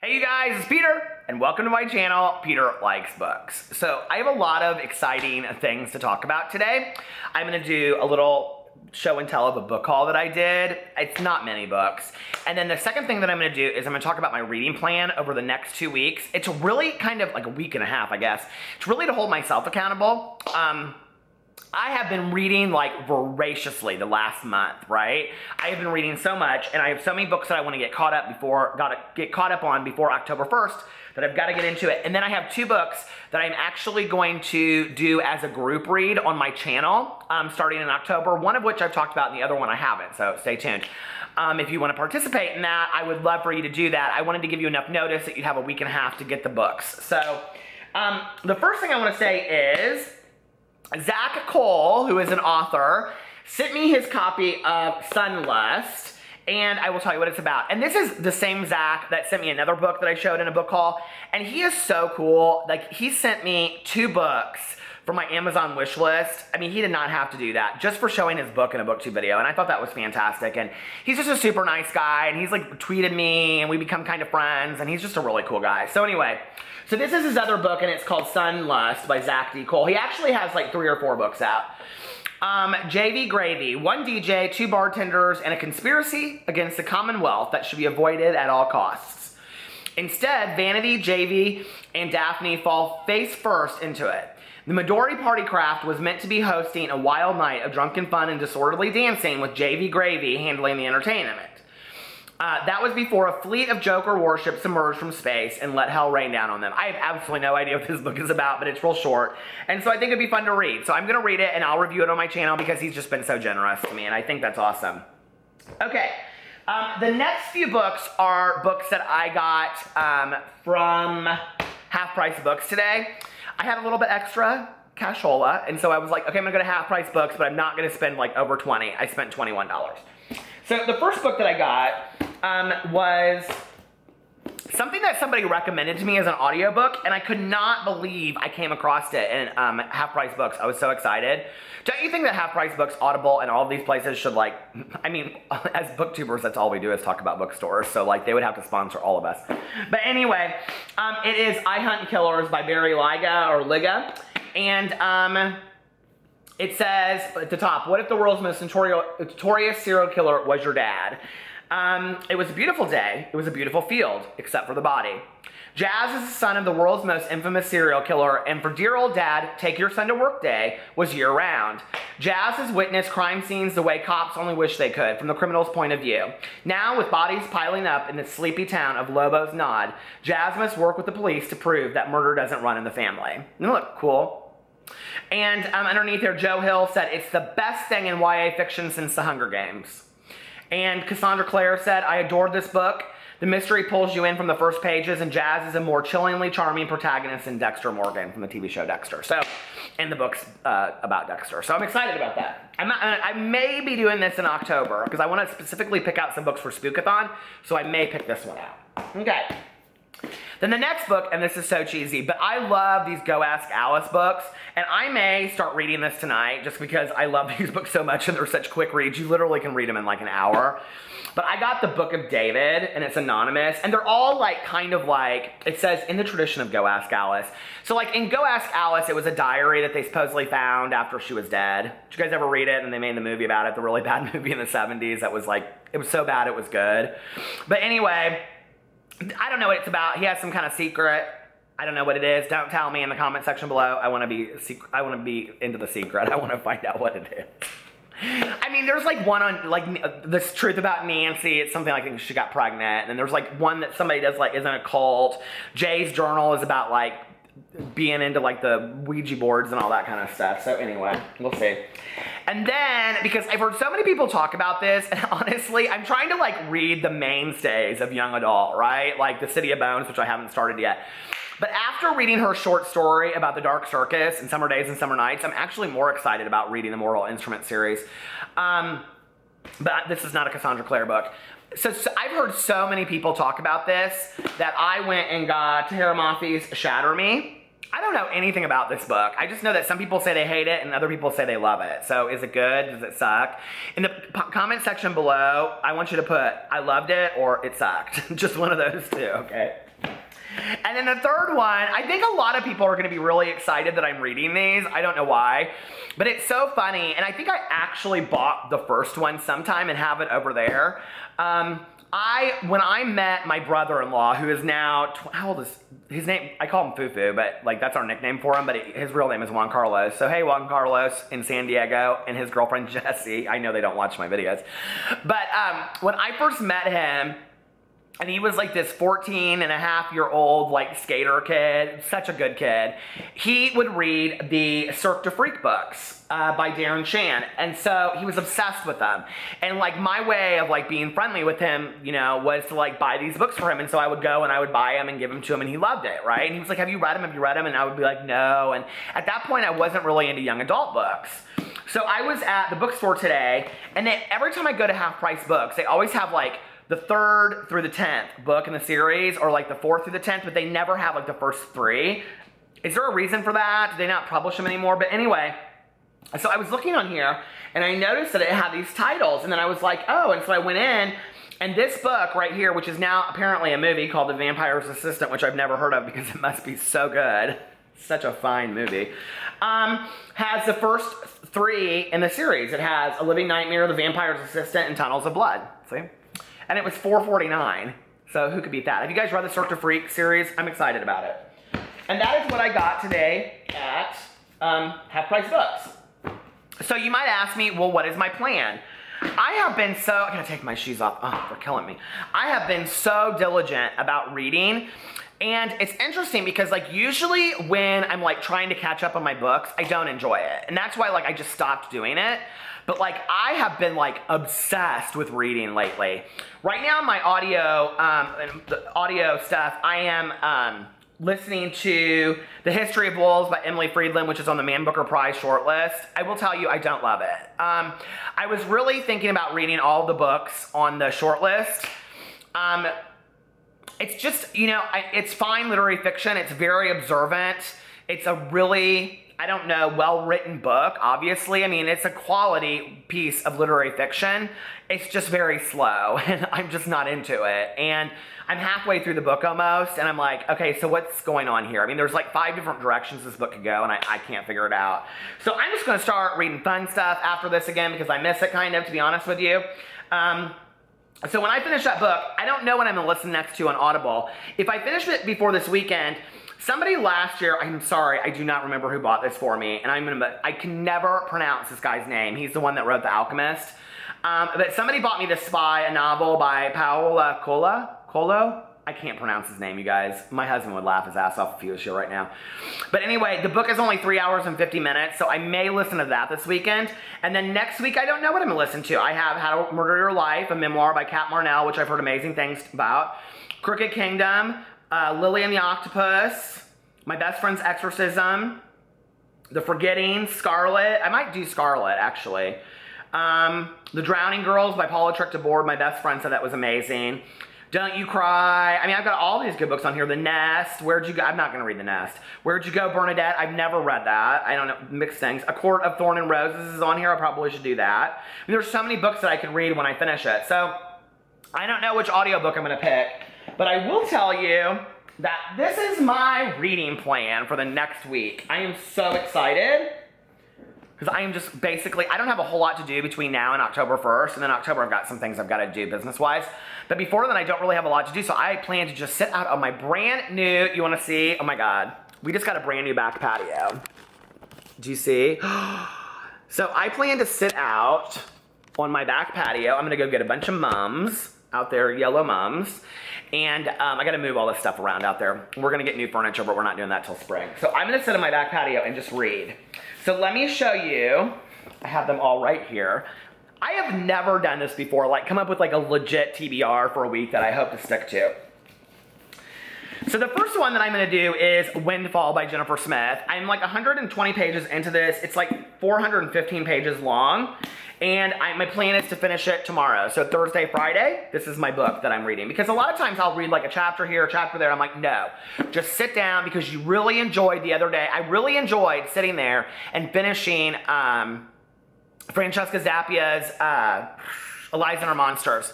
Hey you guys, it's Peter, and welcome to my channel, Peter Likes Books. So I have a lot of exciting things to talk about today. I'm gonna do a little show and tell of a book haul that I did. It's not many books. And then the second thing that I'm gonna do is I'm gonna talk about my reading plan over the next 2 weeks. It's really kind of like a week and a half, I guess. It's really to hold myself accountable. I have been reading like voraciously the last month, right? I have been reading so much, and I have so many books that I want to get caught up on before October 1st that I've got to get into it. And then I have 2 books that I'm actually going to do as a group read on my channel starting in October, one of which I've talked about and the other one I haven't, so stay tuned. If you want to participate in that, I would love for you to do that. I wanted to give you enough notice that you'd have a week and a half to get the books. So the first thing I want to say is Zach Cole, who is an author, sent me his copy of Sunlust, and I will tell you what it's about. And this is the same Zach that sent me another book that I showed in a book haul, and he is so cool. Like, he sent me 2 books for my Amazon wish list. I mean, he did not have to do that, just for showing his book in a BookTube video, and I thought that was fantastic. And he's just a super nice guy, and he's like tweeted me, and we become kind of friends, and he's just a really cool guy. So anyway, so this is his other book, and it's called Sunlust by Zach D. Cole. He actually has like 3 or 4 books out. JV Gravy, 1 DJ, 2 bartenders, and a conspiracy against the Commonwealth that should be avoided at all costs. Instead, Vanity, JV, and Daphne fall face first into it. The Midori Party Craft was meant to be hosting a wild night of drunken fun and disorderly dancing with JV Gravy handling the entertainment. That was before a fleet of Joker warships emerged from space and let hell rain down on them. I have absolutely no idea what this book is about, but it's real short, and so I think it'd be fun to read. So I'm going to read it, and I'll review it on my channel because he's just been so generous to me, and I think that's awesome. Okay, the next few books are books that I got from Half Price Books today. I had a little bit extra cashola, and so I was like, okay, I'm going to go to Half Price Books, but I'm not going to spend like over $20. I spent $21. So the first book that I got was something that somebody recommended to me as an audiobook, and I could not believe I came across it in Half Price Books. I was so excited. Don't you think that Half Price Books, Audible, and all of these places should, like, I mean, as booktubers, that's all we do is talk about bookstores, so like they would have to sponsor all of us. But anyway, it is I Hunt Killers by Barry Liga, and it says at the top, what if the world's most notorious serial killer was your dad? It was a beautiful day. It was a beautiful field, except for the body. Jazz is the son of the world's most infamous serial killer, and for dear old dad, take your son to work day was year-round. Jazz has witnessed crime scenes the way cops only wish they could, from the criminal's point of view. Now, with bodies piling up in the sleepy town of Lobos Nod, Jazz must work with the police to prove that murder doesn't run in the family. And look, cool. And underneath there, Joe Hill said, it's the best thing in YA fiction since The Hunger Games. And Cassandra Clare said, I adored this book. The mystery pulls you in from the first pages, and Jazz is a more chillingly charming protagonist than Dexter Morgan from the TV show Dexter. So, and the book's about Dexter. So I'm excited about that. I may be doing this in October, because I want to specifically pick out some books for Spookathon, so I may pick this one out. Okay. Then the next book, and this is so cheesy, but I love these Go Ask Alice books, and I may start reading this tonight just because I love these books so much and they're such quick reads. You literally can read them in like an hour. But I got the Book of David, and it's anonymous, and they're all like kind of like, it says in the tradition of Go Ask Alice. So like in Go Ask Alice, it was a diary that they supposedly found after she was dead. Did you guys ever read it? And they made the movie about it, the really bad movie in the 70s that was like, it was so bad it was good. But anyway, I don't know what it's about. He has some kind of secret. I don't know what it is. Don't tell me in the comment section below. I want to be into the secret. I want to find out what it is. I mean, there's like one on like this truth about Nancy. It's something like she got pregnant, and then there's like one that somebody does like is in a cult. Jay's journal is about like being into like the Ouija boards and all that kind of stuff. So anyway, we'll see. And then, because I've heard so many people talk about this, and honestly, I'm trying to like read the mainstays of young adult, right? Like The City of Bones, which I haven't started yet. But after reading her short story about the Dark Circus and Summer Days and Summer Nights, I'm actually more excited about reading the Mortal Instrument series. But this is not a Cassandra Clare book. So I've heard so many people talk about this that I went and got Tahira Mafi's Shatter Me. I don't know anything about this book. I just know that some people say they hate it and other people say they love it. So is it good? Does it suck? In the comment section below, I want you to put, I loved it or it sucked. Just one of those two, okay? And then the third one, I think a lot of people are gonna be really excited that I'm reading these. I don't know why, but it's so funny. And I think I actually bought the first one sometime and have it over there. When I met my brother-in-law, who is now, how old is his name? I call him Fufu, but like that's our nickname for him, but his real name is Juan Carlos. So hey, Juan Carlos in San Diego and his girlfriend Jessie. I know they don't watch my videos. But when I first met him, and he was like this 14-and-a-half-year-old like skater kid, such a good kid. He would read the Cirque du Freak books by Darren Shan, and so he was obsessed with them. And like my way of like being friendly with him, you know, was to like buy these books for him. And so I would go and I would buy them and give them to him, and he loved it, right? And he was like, "Have you read them? Have you read them?" And I would be like, "No." And at that point, I wasn't really into young adult books. So I was at the bookstore today, and then every time I go to Half Price Books, they always have like the 3rd through the 10th book in the series, or like the 4th through the 10th, but they never have like the first 3. Is there a reason for that? Do they not publish them anymore? But anyway, so I was looking on here and I noticed that it had these titles, and then I was like, oh, and so I went in, and this book right here, which is now apparently a movie called The Vampire's Assistant, which I've never heard of because it must be so good. Such a fine movie. Has the first 3 in the series. It has A Living Nightmare, The Vampire's Assistant, and Tunnels of Blood. See? And it was $4.49, so who could beat that? Have you guys read the Cirque du Freak series? I'm excited about it. And that is what I got today at Half Price Books. So you might ask me, well, what is my plan? I have been so, I gotta take my shoes off, oh, they're killing me. I have been so diligent about reading, and it's interesting because like usually when I'm like trying to catch up on my books, I don't enjoy it. And that's why like I just stopped doing it. But like I have been like obsessed with reading lately. Right now my audio stuff, I am listening to The History of Wolves by Emily Friedland, which is on the Man Booker Prize shortlist. I will tell you, I don't love it. I was really thinking about reading all the books on the shortlist. It's just, you know, it's fine literary fiction. It's very observant. It's a really, I don't know, well-written book, obviously. I mean, it's a quality piece of literary fiction. It's just very slow, and I'm just not into it. And I'm halfway through the book almost, and I'm like, okay, so what's going on here? I mean, there's like 5 different directions this book could go, and I can't figure it out. So I'm just gonna start reading fun stuff after this again, because I miss it kind of, to be honest with you. So when I finish that book, I don't know what I'm gonna listen next to on Audible. If I finish it before this weekend, somebody last year, I'm sorry, I do not remember who bought this for me, and I can never pronounce this guy's name. He's the one that wrote The Alchemist. But somebody bought me The Spy, a novel by Paolo Coelho? I can't pronounce his name, you guys. My husband would laugh his ass off if he was here right now. But anyway, the book is only 3 hours and 50 minutes, so I may listen to that this weekend. And then next week, I don't know what I'm gonna listen to. I have How to Murder Your Life, a memoir by Kat Marnell, which I've heard amazing things about. Crooked Kingdom, Lily and the Octopus, My Best Friend's Exorcism, The Forgetting, Scarlet. I might do Scarlet, actually. The Drowning Girls by Paula Trick DeBoard. My best friend said that was amazing. Don't You Cry. I mean, I've got all these good books on here. The Nest. Where'd You Go? I'm not going to read The Nest. Where'd You Go, Bernadette? I've never read that. I don't know. Mixed things. A Court of Thorn and Roses is on here. I probably should do that. I mean, there's so many books that I could read when I finish it. So, I don't know which audiobook I'm going to pick. But I will tell you that this is my reading plan for the next week. I am so excited. Because I am just basically, I don't have a whole lot to do between now and October 1st. And then October, I've got some things I've got to do business-wise. But before then, I don't really have a lot to do. So I plan to just sit out on my brand new, you want to see? Oh my God. We just got a brand new back patio. Do you see? So I plan to sit out on my back patio. I'm going to go get a bunch of mums out there, yellow mums. And I got to move all this stuff around out there. We're going to get new furniture, but we're not doing that till spring. So I'm going to sit on my back patio and just read. So let me show you. I have them all right here. I have never done this before, like come up with like a legit TBR for a week that I hope to stick to. So the first one that I'm going to do is Windfall by Jennifer Smith. I'm like 120 pages into this. It's like 415 pages long. And my plan is to finish it tomorrow. So Thursday, Friday, this is my book that I'm reading. Because a lot of times I'll read like a chapter here, a chapter there. I'm like, no, just sit down, because you really enjoyed the other day. I really enjoyed sitting there and finishing Francesca Zappia's Eliza and Her Monsters.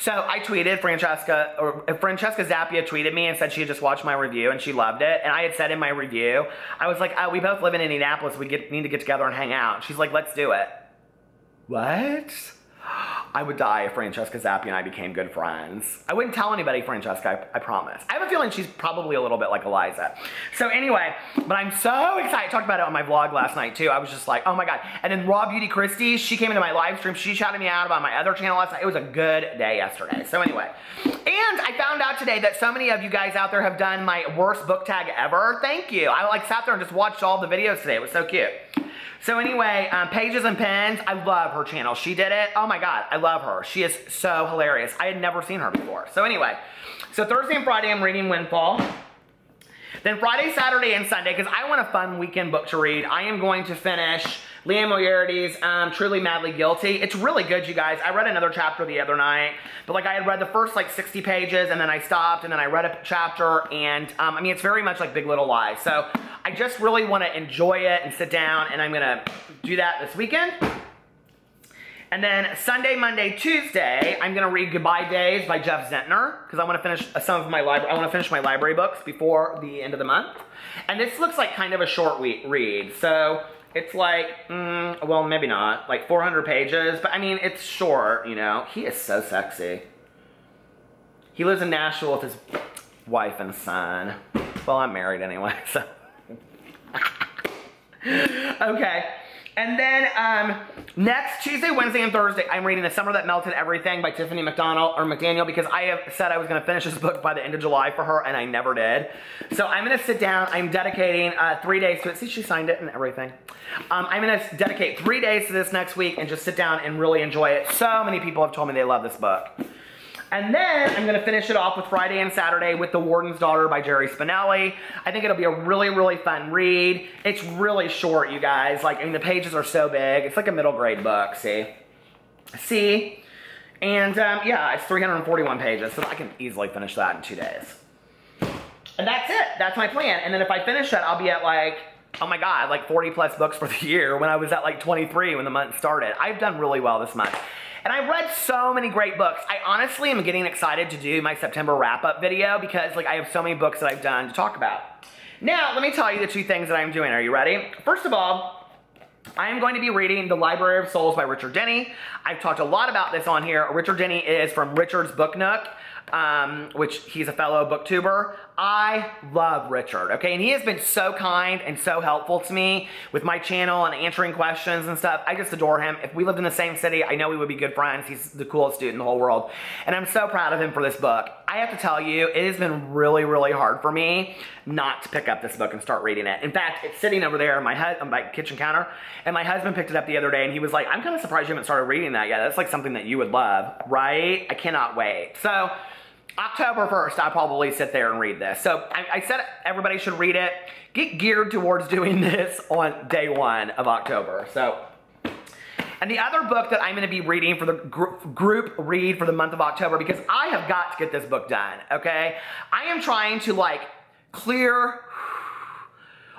So I tweeted Francesca Zappia tweeted me and said she had just watched my review and she loved it. And I had said in my review, I was like, we both live in Indianapolis. We need to get together and hang out. She's like, let's do it. What? I would die if Francesca Zappia and I became good friends. I wouldn't tell anybody, Francesca, I promise. I have a feeling she's probably a little bit like Eliza. So anyway, but I'm so excited. I talked about it on my vlog last night too. I was just like, oh my God. And then Raw Beauty Christie, she came into my live stream. She shouted me out about my other channel last night. It was a good day yesterday. So anyway, and I found out today that so many of you guys out there have done my worst book tag ever. Thank you. I like sat there and just watched all the videos today. It was so cute. So anyway, Pages and Pens, I love her channel. She did it. Oh my God, I love her. She is so hilarious. I had never seen her before. So anyway, so Thursday and Friday I'm reading Windfall. Then Friday, Saturday, and Sunday, because I want a fun weekend book to read, I am going to finish Liam Moriarty's Truly Madly Guilty. It's really good, you guys. I read another chapter the other night, but like I had read the first like 60 pages and then I stopped and then I read a chapter, and I mean, it's very much like Big Little Lies. So I just really want to enjoy it and sit down, and I'm going to do that this weekend. And then Sunday, Monday, Tuesday, I'm going to read Goodbye Days by Jeff Zentner, because I want to finish some of my library. I want to finish my library books before the end of the month. And this looks like kind of a short read. So it's like, well, maybe not, like 400 pages. But I mean, it's short, you know. He is so sexy. He lives in Nashville with his wife and son. Well, I'm married anyway, so. Okay. And then next Tuesday, Wednesday, and Thursday, I'm reading The Summer That Melted Everything by Tiffany McDaniel, because I have said I was going to finish this book by the end of July for her, and I never did. So I'm going to sit down. I'm dedicating 3 days to it. See, she signed it and everything. I'm going to dedicate 3 days to this next week and just sit down and really enjoy it. So many people have told me they love this book. And then I'm going to finish it off with Friday and Saturday with The Warden's Daughter by Jerry Spinelli. I think it'll be a really, really fun read. It's really short, you guys. Like, I mean, the pages are so big. It's like a middle grade book, see? See? And, yeah, it's 341 pages, so I can easily finish that in 2 days. And that's it. That's my plan. And then if I finish that, I'll be at, like, oh my God, like 40 plus books for the year, when I was at, like, 23 when the month started. I've done really well this month. And I read so many great books. I honestly am getting excited to do my September wrap-up video, because like I have so many books that I've done to talk about. Now, let me tell you the 2 things that I'm doing. Are you ready? First of all, I am going to be reading The Library of Souls by Richard Denny. I've talked a lot about this on here. Richard Denny is from Richard's Book Nook, which he's a fellow booktuber. I love Richard, okay? And he has been so kind and so helpful to me with my channel and answering questions and stuff. I just adore him. If we lived in the same city, I know we would be good friends. He's the coolest dude in the whole world. And I'm so proud of him for this book. I have to tell you, it has been really, really hard for me not to pick up this book and start reading it. In fact, it's sitting over there on my kitchen counter, and my husband picked it up the other day, and he was like, I'm kind of surprised you haven't started reading that yet. That's like something that you would love, right? I cannot wait. So, October 1st, I'll probably sit there and read this. So I said everybody should read it. Get geared towards doing this on day 1 of October. So, and the other book that I'm going to be reading for the group read for the month of October, because I have got to get this book done, okay? I am trying to like clear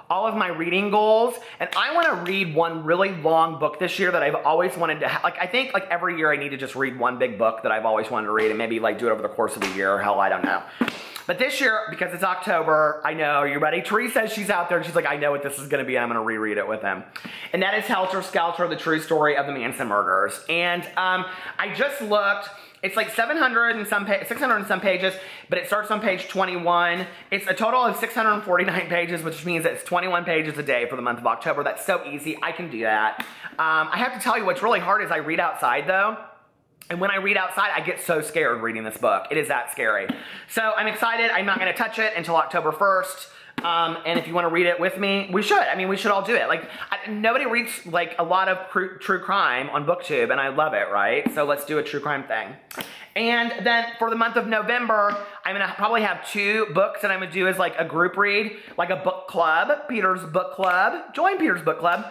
all of my reading goals, and I want to read one really long book this year that I've always wanted to like, I think like every year I need to just read one big book that I've always wanted to read, and maybe like do it over the course of the year. Hell, I don't know. But this year, because it's October, I know, are you ready? Therese says she's out there, and she's like, I know what this is going to be, and I'm going to reread it with him. And that is Helter Skelter, The True Story of the Manson Murders. And I just looked. It's like 600 and some pages, but it starts on page 21. It's a total of 649 pages, which means it's 21 pages a day for the month of October. That's so easy. I can do that. I have to tell you, what's really hard is I read outside, though. And when I read outside, I get so scared reading this book. It is that scary. So I'm excited. I'm not going to touch it until October 1st. And if you want to read it with me, we should. I mean, we should all do it. Like, nobody reads, like, a lot of true crime on BookTube, and I love it, right? So let's do a true crime thing. And then for the month of November, I'm going to probably have 2 books that I'm going to do as, like, a group read, like a book club, Peter's Book Club. Join Peter's Book Club.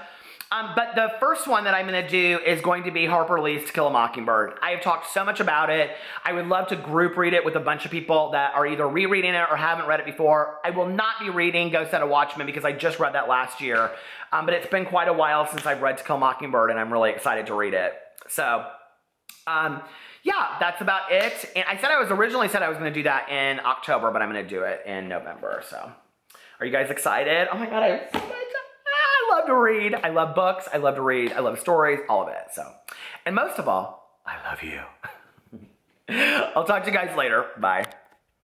But the first one that I'm going to do is going to be Harper Lee's To Kill a Mockingbird. I have talked so much about it. I would love to group read it with a bunch of people that are either rereading it or haven't read it before. I will not be reading Go Set a Watchman because I just read that last year. But it's been quite a while since I've read To Kill a Mockingbird, and I'm really excited to read it. So, yeah, that's about it. And I originally said I was going to do that in October, but I'm going to do it in November. So, are you guys excited? Oh my God, I have so much. I love to read. I love books. I love to read. I love stories, all of it. So, and most of all, I love you. I'll talk to you guys later. Bye.